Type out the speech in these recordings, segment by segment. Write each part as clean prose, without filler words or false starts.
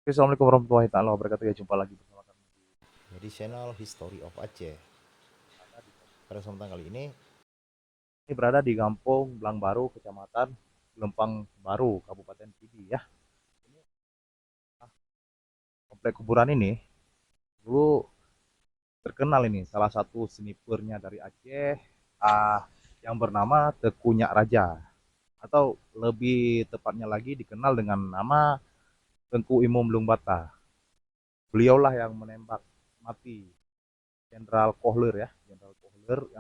Oke, Assalamualaikum warahmatullahi taala wabarakatuh. Ya, jumpa lagi bersama kami Jadi channel History of Aceh. berada di Pada kesempatan kali ini, ini berada di Kampung Blangbaru, Kecamatan Lempang Baru, Kabupaten Pidi ya. Ini komplek kuburan ini dulu terkenal ini salah satu snipernya dari Aceh ah, yang bernama Teuku Nyak Raja atau lebih tepatnya lagi dikenal dengan nama Tengku Imum Lungbata. Beliaulah yang menembak mati Jenderal Kohler ya, Jenderal Kohler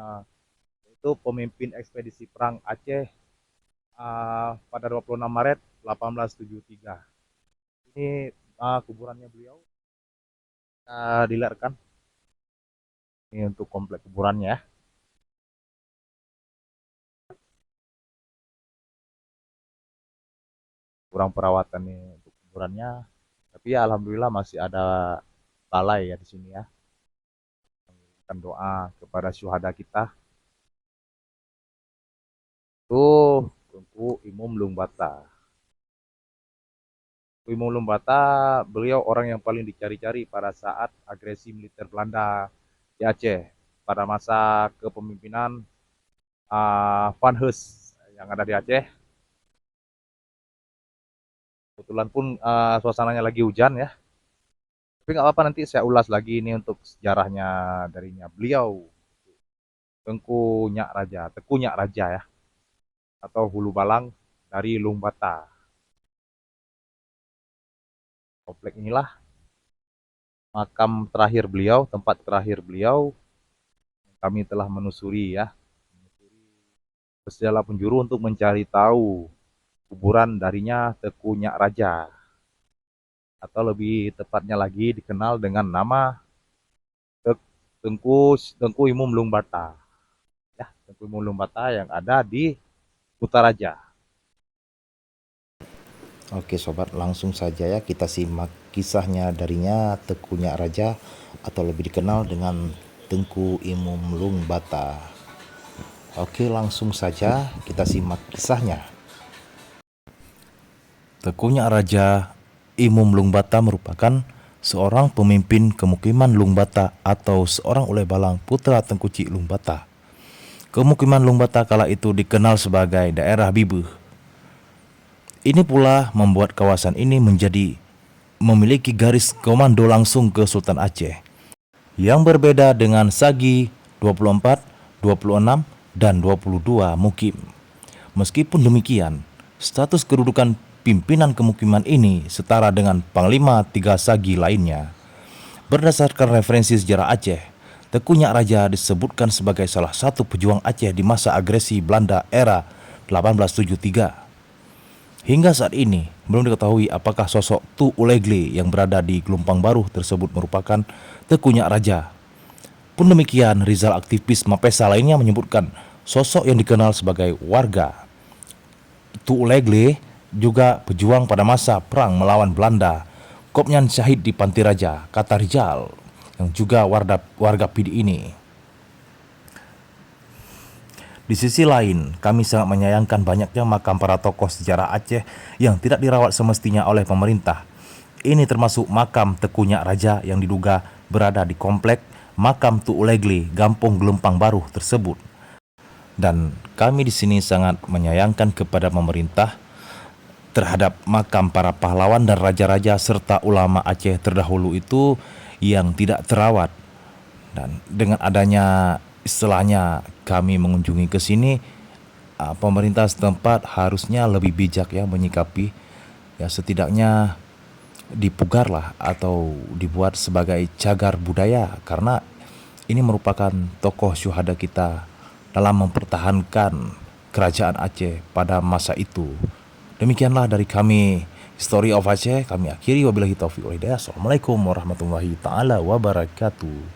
itu pemimpin ekspedisi perang Aceh pada 26 Maret 1873. Ini kuburannya beliau dilihatkan. Ini untuk komplek kuburannya ya. Kurang perawatan nih untuk kuburannya. Tapi ya alhamdulillah masih ada balai ya di sini ya. Mengirimkan doa kepada syuhada kita. Tuh, Tunku Imum Lungbata. Imum Lungbata, beliau orang yang paling dicari-cari pada saat agresi militer Belanda di Aceh pada masa kepemimpinan Van Hees yang ada di Aceh. Kebetulan pun suasananya lagi hujan ya. Tapi nggak apa-apa, nanti saya ulas lagi ini untuk sejarahnya darinya. Beliau Tengku Nyak Raja, Teku Nyak Raja ya, atau Hulu Balang dari Lungbata. Komplek inilah makam terakhir beliau, tempat terakhir beliau. Kami telah menusuri ya, ke segala penjuru untuk mencari tahu kuburan darinya Teku Nyak Raja, atau lebih tepatnya lagi dikenal dengan nama Tengku Tengku Imum Lungbata. Ya, Tengku Imum Lungbata yang ada di Kutaraja. oke sobat, langsung saja ya kita simak kisahnya darinya Teuku Nyak Raja atau lebih dikenal dengan Tengku Imum Lungbata. Oke, langsung saja kita simak kisahnya. Teuku Nyak Raja Imum Lungbata merupakan seorang pemimpin kemukiman Lungbata atau seorang uleh balang putra Tengku Cik Lungbata. Kemukiman Lungbata kala itu dikenal sebagai daerah Bibeuh. Ini pula membuat kawasan ini menjadi memiliki garis komando langsung ke Sultan Aceh, yang berbeda dengan Sagi 24, 26, dan 22 mukim. Meskipun demikian, status kedudukan pimpinan kemukiman ini setara dengan Panglima 3 Sagi lainnya. Berdasarkan referensi sejarah Aceh, Teuku Nyak Raja disebutkan sebagai salah satu pejuang Aceh di masa agresi Belanda era 1873. Hingga saat ini, belum diketahui apakah sosok Tu Ulegle yang berada di Gelombang Baru tersebut merupakan Teuku Nyak Raja. Pun demikian, Rizal aktivis Mapesa lainnya menyebutkan sosok yang dikenal sebagai warga Tu Ulegle juga pejuang pada masa perang melawan Belanda. Kopnya syahid di Panti Raja, kata Rizal, yang juga warga Pidi ini. Di sisi lain, kami sangat menyayangkan banyaknya makam para tokoh sejarah Aceh yang tidak dirawat semestinya oleh pemerintah. Ini termasuk makam Teuku Nyak Raja yang diduga berada di komplek makam Tu Ulegle, Gampong Gelempang Baru tersebut. Dan kami di sini sangat menyayangkan kepada pemerintah terhadap makam para pahlawan dan raja-raja serta ulama Aceh terdahulu itu yang tidak terawat. Dan dengan adanya istilahnya kami mengunjungi ke sini, pemerintah setempat harusnya lebih bijak ya menyikapi, ya setidaknya dipugarlah atau dibuat sebagai cagar budaya, karena ini merupakan tokoh syuhada kita dalam mempertahankan kerajaan Aceh pada masa itu. Demikianlah dari kami History of Aceh. Kami akhiri, wabillahi taufiq wal hidayah. Assalamualaikum warahmatullahi taala wabarakatuh.